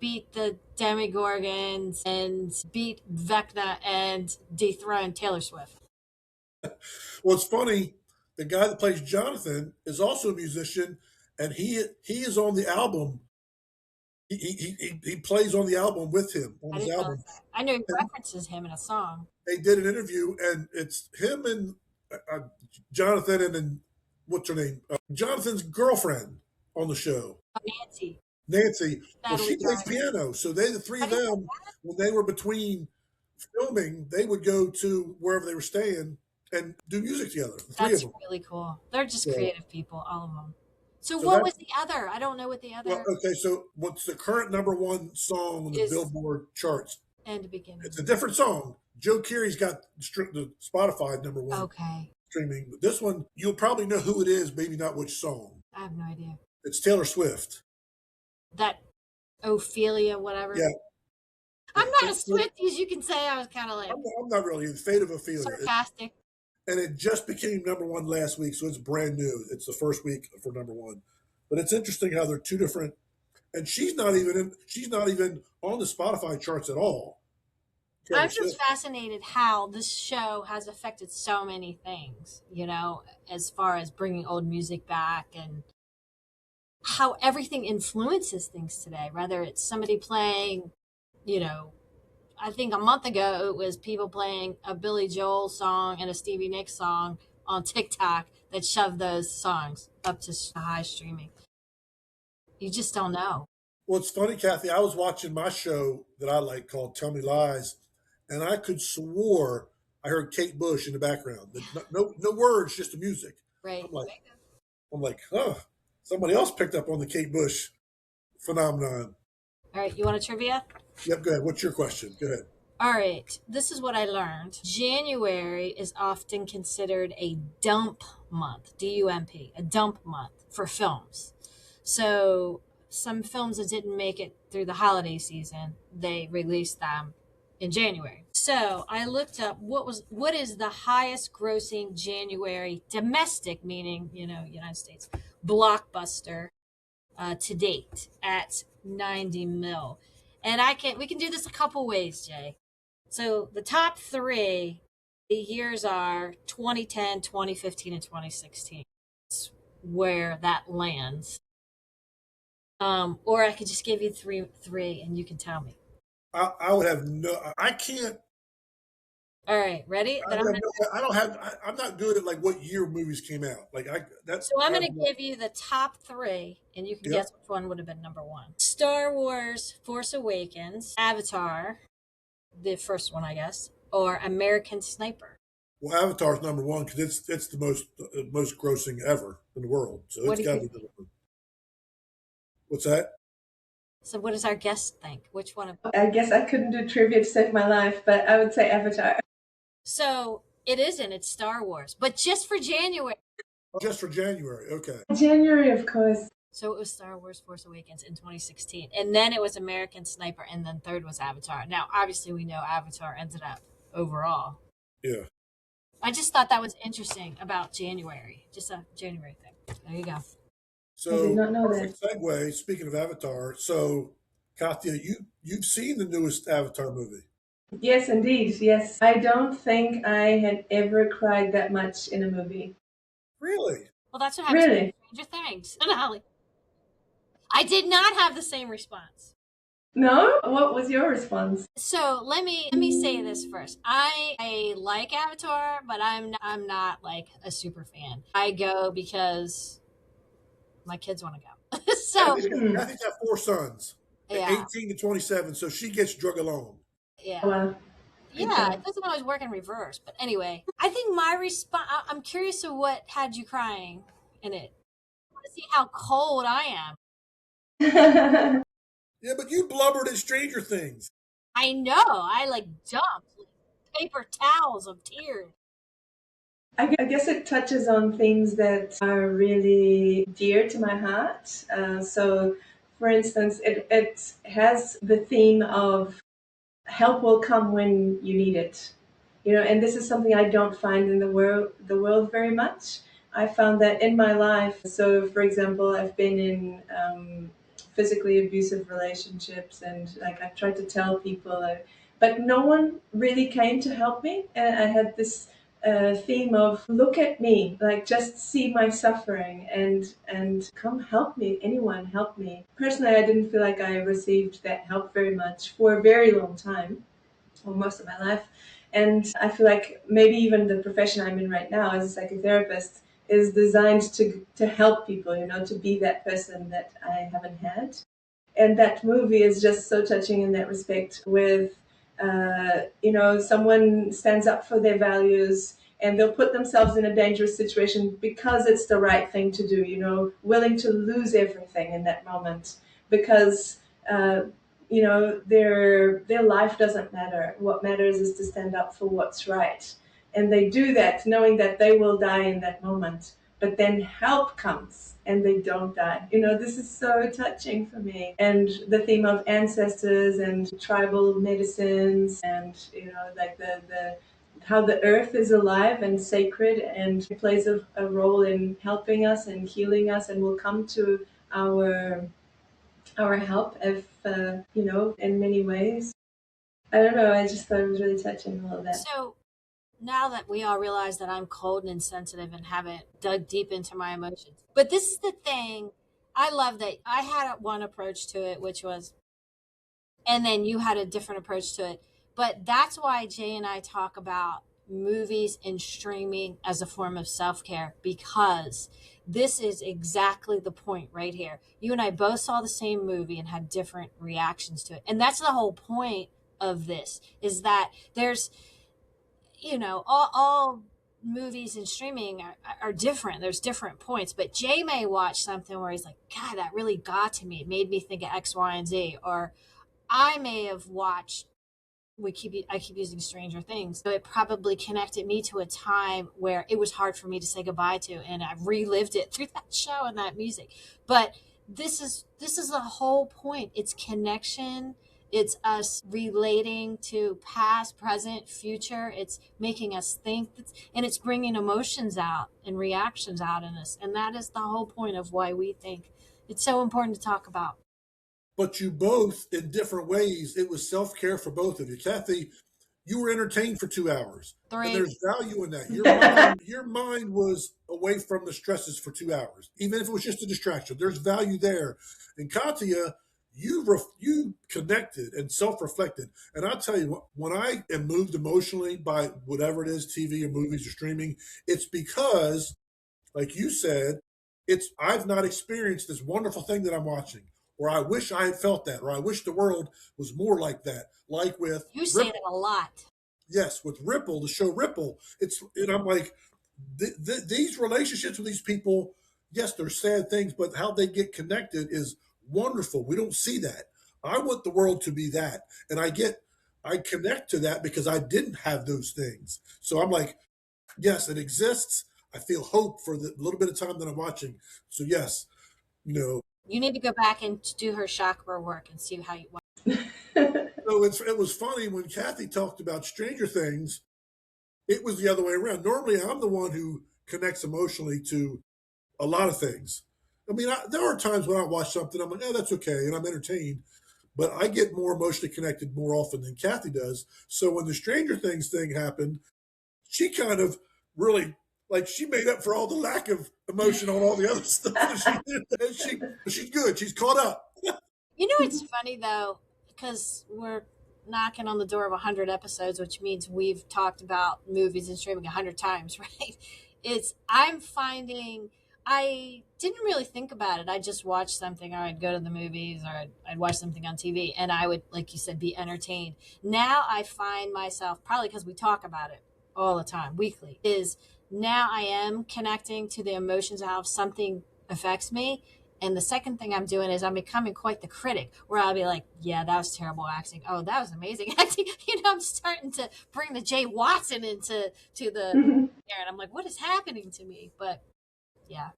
beat the Demigorgons and beat Vecna and dethroned Taylor Swift. Well, it's funny. The guy that plays Jonathan is also a musician, and he is on the album He plays on the album with him on I his didn't realize album. that. I know he And references him in a song. they did an interview, and it's him and Jonathan and what's her name? Jonathan's girlfriend on the show, Oh, Nancy, Nancy. Well, she Natalie plays Driver. piano, so they, the three I of didn't know them, that. when they were between filming, they would go to wherever they were staying and do music together. The three of That's them. really cool. They're just So, creative people, all of them. So so what that was the other? I don't know what the well, other okay. So what's the current number one song on the is. Billboard charts? And It's beginning. a different song. Joe Keery's got the Spotify number one Okay, streaming. But this one, you'll probably know who it is, maybe not which song. I have no idea. It's Taylor Swift. That Ophelia, whatever. Yeah. I'm not a Taylor Swift. Swiftie, as you can say. I was kind of like I'm not really. The Fate of Ophelia. sarcastic. And it just became number one last week, so it's brand new. It's the first week for number one. But it's interesting how they're two different. And she's not even in. She's not even on the Spotify charts at all. Taylor I'm just Swift. fascinated how this show has affected so many things, you know, as far as bringing old music back and how everything influences things today, whether it's somebody playing, you know, I think a month ago it was people playing a Billy Joel song and a Stevie Nicks song on TikTok that shoved those songs up to high streaming. You just don't know. Well, it's funny, Cathy. I was watching my show that I like called Tell Me Lies, and I could swore I heard Kate Bush in the background. No words, just the music. Right. I'm like, huh. Somebody else picked up on the Kate Bush phenomenon. All right. You want a trivia? Yep, go ahead. What's your question? Go ahead. All right. This is what I learned. January is often considered a dump month, DUMP, a dump month for films. So some films that didn't make it through the holiday season, they released them in January. So I looked up what is the highest grossing January domestic, meaning, you know, United States, blockbuster to date at 90 mil. And we can do this a couple ways, Jay. So the top three, the years are 2010, 2015, and 2016. That's where that lands. Or I could just give you three, and you can tell me. I would have no. I can't. All right, ready? I would have no. I don't have. I'm not good at like what year movies came out. Like I that. So I'm I going have to no- give you the top three, and you can Yep. guess which one would have been number one. Star Wars: Force Awakens, Avatar, the first one, I guess, or American Sniper. Well, Avatar's number one because it's the most grossing ever in the world. So What it's do got to you? be number one. What's that? So what does our guest think? Which one? I guess I couldn't do trivia to save my life, but I would say Avatar. So it isn't. It's Star Wars, but just for January. Just for January. Okay. January, of course. So it was Star Wars: Force Awakens in 2016, and then it was American Sniper, and then third was Avatar. Now, obviously, we know Avatar ended up overall. Yeah. I just thought that was interesting about January, just a January thing. There you go. I did So not know perfect segue. Speaking of Avatar, so Katya, you've seen the newest Avatar movie. Yes, indeed. Yes. I don't think I had ever cried that much in a movie. Really? Well, that's what happens Really? with Stranger Things. I did not have the same response. No? What was your response? So let me say this first. I like Avatar, but I'm not like a super fan. I go because my kids want to go. So Kathy's got four sons, yeah, 18 to 27, so she gets drug along. yeah. Wow. Yeah, Okay. it doesn't always work in reverse. But anyway, I think my response, I'm curious of what had you crying in it. I want to see how cold I am. Yeah, but you blubbered in Stranger Things. I know. I like dumped like, paper towels of tears. I guess it touches on things that are really dear to my heart. So, for instance, it has the theme of help will come when you need it. And this is something I don't find in the world very much. I found that in my life. So, for example, I've been in physically abusive relationships, and like I've tried to tell people, but no one really came to help me. And I had this theme of look at me, like just see my suffering and come help me. Anyone help me. Personally, I didn't feel like I received that help very much for a very long time, or most of my life. And I feel like maybe even the profession I'm in right now as a psychotherapist is designed to help people, to be that person that I haven't had. And that movie is just so touching in that respect with someone stands up for their values and they'll put themselves in a dangerous situation because it's the right thing to do, willing to lose everything in that moment because their life doesn't matter. What matters is to stand up for what's right, and they do that knowing that they will die in that moment, but then help comes and they don't die. This is so touching for me. And the theme of ancestors and tribal medicines and, like the how the earth is alive and sacred and plays a role in helping us and healing us and will come to our help if, in many ways. I don't know. I just thought it was really touching, all of that. So now that we all realize that I'm cold and insensitive and haven't dug deep into my emotions. But this is the thing. I love that I had one approach to it, which was, and then you had a different approach to it. But that's why Jay and I talk about movies and streaming as a form of self-care, because this is exactly the point right here. You and I both saw the same movie and had different reactions to it. And that's the whole point of this, is that there's, all movies and streaming are different. There's different points, but Jay may watch something where he's like, God, that really got to me. It made me think of X, Y, and Z. Or I may have watched, I keep using Stranger Things. So it probably connected me to a time where it was hard for me to say goodbye to, and I relived it through that show and that music. But this is the whole point. It's connection. It's us relating to past, present, future. It's making us think, and it's bringing emotions out and reactions out in us. And that is the whole point of why we think it's so important to talk about. But you both, in different ways, it was self care for both of you. Cathy, you were entertained for 2 hours, and Three. there's value in that. Your mind was away from the stresses for 2 hours, even if it was just a distraction. There's value there. And Katia, you connected and self reflected. And I tell you what, when I am moved emotionally by whatever it is, TV or movies or streaming, it's because, like you said, it's I've not experienced this wonderful thing that I'm watching, or I wish I had felt that, or I wish the world was more like that. Like with You say that Ripple, a lot. yes, with Ripple, the show Ripple. And I'm like, these relationships with these people, yes, they're sad things, but how they get connected is wonderful. We don't see that. I want the world to be that, and I connect to that because I didn't have those things. So I'm like, yes, it exists. I feel hope for the little bit of time that I'm watching. So yes, you know, You need to go back and do her chakra work and see how you. so it was funny when Cathy talked about Stranger Things. It was the other way around. Normally, I'm the one who connects emotionally to a lot of things. I mean, there are times when I watch something, I'm like, oh, that's okay, and I'm entertained. But I get more emotionally connected more often than Cathy does. So when the Stranger Things thing happened, she kind of really, like, she made up for all the lack of emotion on all the other stuff that she did. And she's good. She's caught up. It's funny though, because we're knocking on the door of 100 episodes, which means we've talked about movies and streaming 100 times, right? I'm finding, I didn't really think about it. I just watched something, or I'd go to the movies, or I'd watch something on TV, and I would, like you said, be entertained. Now I find myself, probably because we talk about it all the time, weekly, is now I am connecting to the emotions of how something affects me. And the second thing I'm doing is I'm becoming quite the critic, where I'll be like, yeah, that was terrible acting. Oh, that was amazing acting. I'm starting to bring the Jay Watson to the there, and I'm like, what is happening to me? But yeah.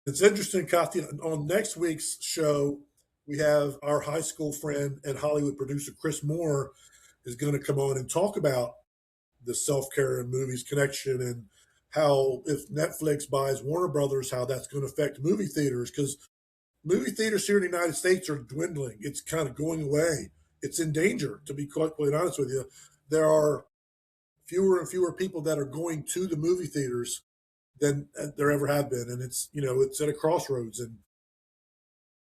It's interesting, Kathy. On next week's show, we have our high school friend and Hollywood producer, Chris Moore, is going to come on and talk about the self care and movies connection and how if Netflix buys Warner Brothers, how that's going to affect movie theaters. Because movie theaters here in the United States are dwindling. It's kind of going away. It's in danger, to be quite honest with you. There are fewer and fewer people that are going to the movie theaters than there ever have been, and it's at a crossroads. And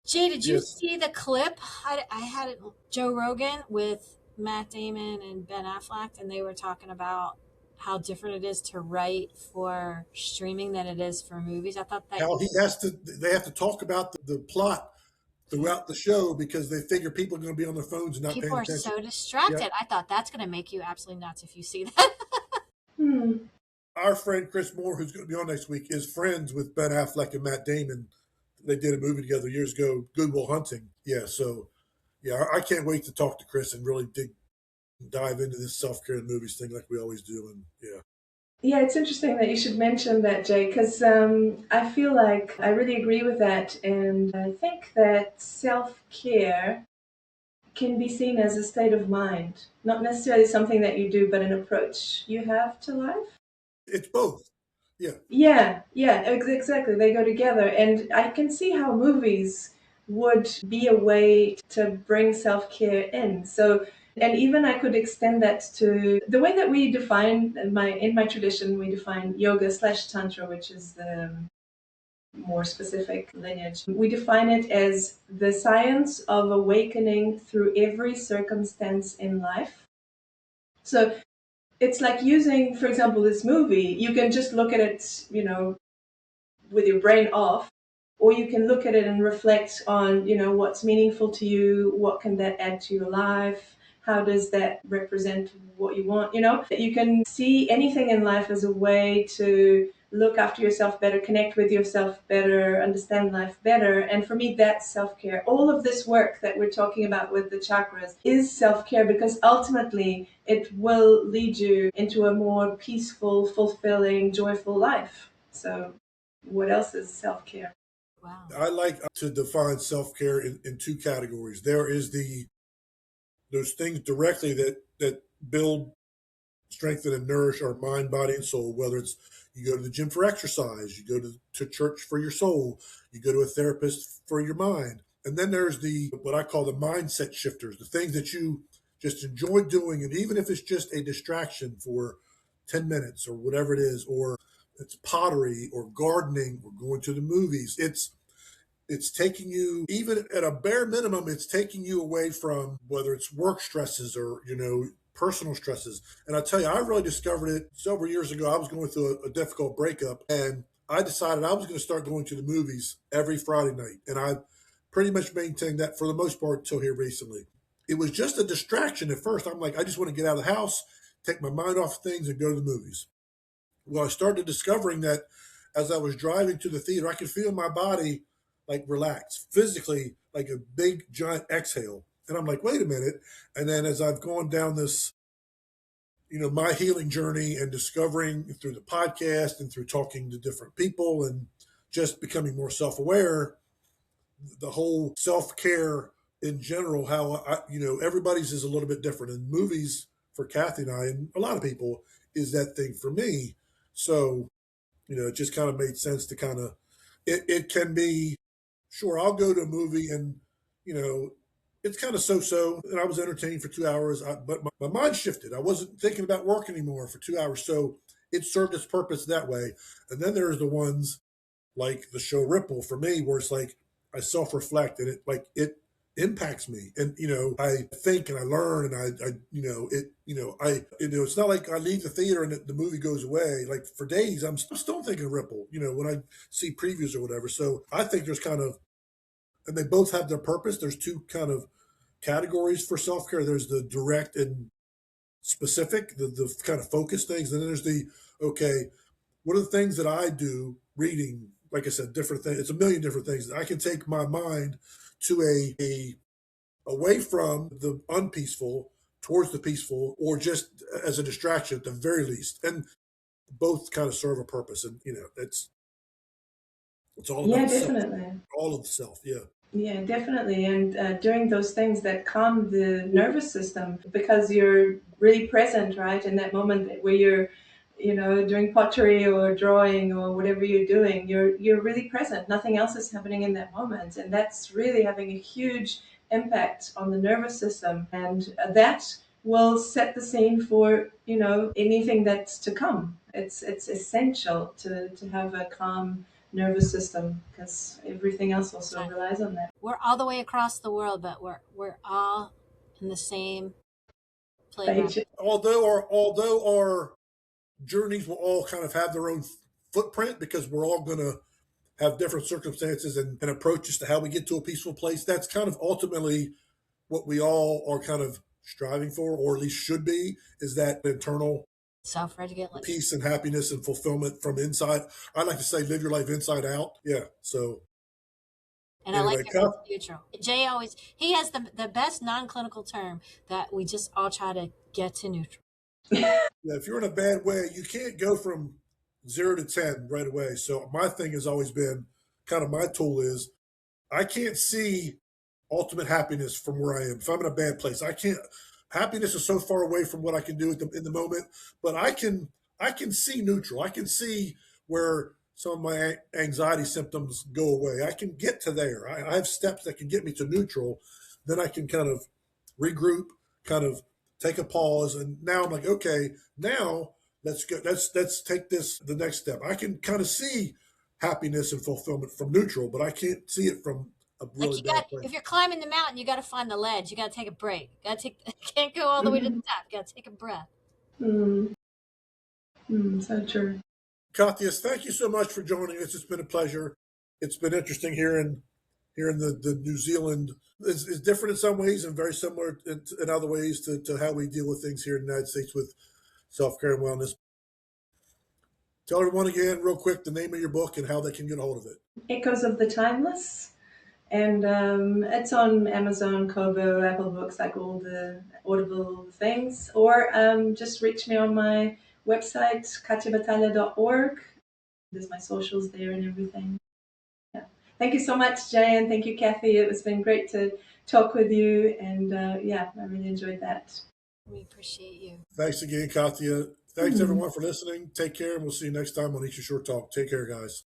Jay, did you yes, see the clip? I had it, Joe Rogan with Matt Damon and Ben Affleck, and they were talking about how different it is to write for streaming than it is for movies. I thought that, how they have to talk about the plot yeah, throughout the show because they figure people are going to be on their phones and not people paying are attention. so Yeah, distracted. I thought that's going to make you absolutely nuts if you see that. Hmm. our friend Chris Moore, who's going to be on next week, is friends with Ben Affleck and Matt Damon. They did a movie together years ago, Good Will Hunting. Yeah, so yeah, I can't wait to talk to Chris and really dive into this self care and movies thing like we always do. And yeah, Yeah, it's interesting that you should mention that, Jay, because I feel like I really agree with that. And I think that self care can be seen as a state of mind, not necessarily something that you do, but an approach you have to life. it's both. Yeah, Yeah, yeah, exactly. They go together. And I can see how movies would be a way to bring self care in. So, and even I could extend that to the way that we define in my tradition, we define yoga slash tantra, which is the more specific lineage. We define it as the science of awakening through every circumstance in life. So it's like using, for example, this movie. You can just look at it, with your brain off, or you can look at it and reflect on what's meaningful to you, what can that add to your life, how does that represent what you want. You can see anything in life as a way to look after yourself better, connect with yourself better, understand life better. And for me, that's self-care. All of this work that we're talking about with the chakras is self-care, because ultimately it will lead you into a more peaceful, fulfilling, joyful life. So what else is self care? Wow. I like to define self care in two categories. There is those things directly that build, strengthen, and nourish our mind, body, and soul. Whether it's you go to the gym for exercise, you go to church for your soul, you go to a therapist for your mind. And then there's the what I call the mindset shifters, the things that you just enjoy doing, and even if it's just a distraction for 10 minutes or whatever it is, or it's pottery or gardening or going to the movies. It's taking you, even at a bare minimum, it's taking you away from whether it's work stresses or personal stresses. And I tell you, I really discovered it several years ago. I was going through a difficult breakup, and I decided I was going to start going to the movies every Friday night, and I pretty much maintained that for the most part until here recently. It was just a distraction at first. I'm like, I just want to get out of the house, take my mind off things, and go to the movies. Well, I started discovering that as I was driving to the theater, I could feel my body like relax physically, like a big giant exhale. And I'm like, wait a minute. And then as I've gone down this, my healing journey and discovering through the podcast and through talking to different people and just becoming more self aware, the whole self care in general, how everybody's is a little bit different. And movies for Cathy and I, and a lot of people, is that thing for me. So it just kind of made sense to kind of, it can be, sure, I'll go to a movie and, you know, it's kind of so, and I was entertained for 2 hours, but my mind shifted. I wasn't thinking about work anymore for 2 hours. So it served its purpose that way. And then there's the ones like the show Ripple for me, where it's like I self reflect and it impacts me, and I think and I learn, and it's not like I leave the theater and the movie goes away. Like for days, I'm still thinking Ripple. When I see previews or whatever. So I think there's kind of, and they both have their purpose. There's two kind of categories for self care. There's the direct and specific, the kind of focus things, and then there's the okay, what are the things that I do reading? Like I said, different things. It's a million different things. I can take my mind to a away from the unpeaceful towards the peaceful, or just as a distraction at the very least. And both kind of serve a purpose. And it's all Yeah, about self, definitely. all of the self. Yeah. Yeah, definitely. And doing those things that calm the nervous system, because you're really present, right, in that moment where you're, doing pottery or drawing or whatever you're doing, you're really present. Nothing else is happening in that moment, and that's really having a huge impact on the nervous system. And that will set the scene for, you know, anything that's to come. It's essential to have a calm nervous system because everything else also relies on that. We're all the way across the world, but we're all in the same playground. Page. Although our journeys will all kind of have their own footprint because we're all going to have different circumstances and approaches to how we get to a peaceful place. That's kind of ultimately what we all are kind of striving for, or at least should be, is that internal Self-regulation. peace and happiness and fulfillment from inside. I like to say, live your life inside out. Yeah. So And anyway, I like that it's neutral. Jay always, he has the best non-clinical term that we just all try to get to neutral. yeah, if you're in a bad way, you can't go from 0 to 10 right away. So my thing has always been kind of my tool is I can't see ultimate happiness from where I am. If I'm in a bad place, I can't. Happiness is so far away from what I can do in the moment, but I can see neutral. I can see where some of my anxiety symptoms go away. I can get to there. I have steps that can get me to neutral. Then I can kind of regroup, kind of take a pause, and now I'm like, okay, now let's go. Let's take this the next step. I can kind of see happiness and fulfillment from neutral, but I can't see it from a Like really you bad got, place. if you're climbing the mountain, you got to find the ledge. You got to take a break. You got to take, can't go all the way to the top. You got to take a breath. Mm, so true. Catia, thank you so much for joining us. It's been a pleasure. It's been interesting hearing the New Zealand is different in some ways and very similar in other ways to how we deal with things here in the United States with self care and wellness. Tell everyone again, real quick, the name of your book and how they can get a hold of it. Echoes of the Timeless. And it's on Amazon, Kobo, Apple Books, like all the Audible things. Or just reach me on my website, catiabatalha.org. There's my socials there and everything. Yeah. Thank you so much, Jay, and thank you, Cathy. It's been great to talk with you. And yeah, I really enjoyed that. We appreciate you. Thanks again, Catia. Thanks everyone for listening. Take care, and we'll see you next time on Eat Your Short Talk. Take care, guys.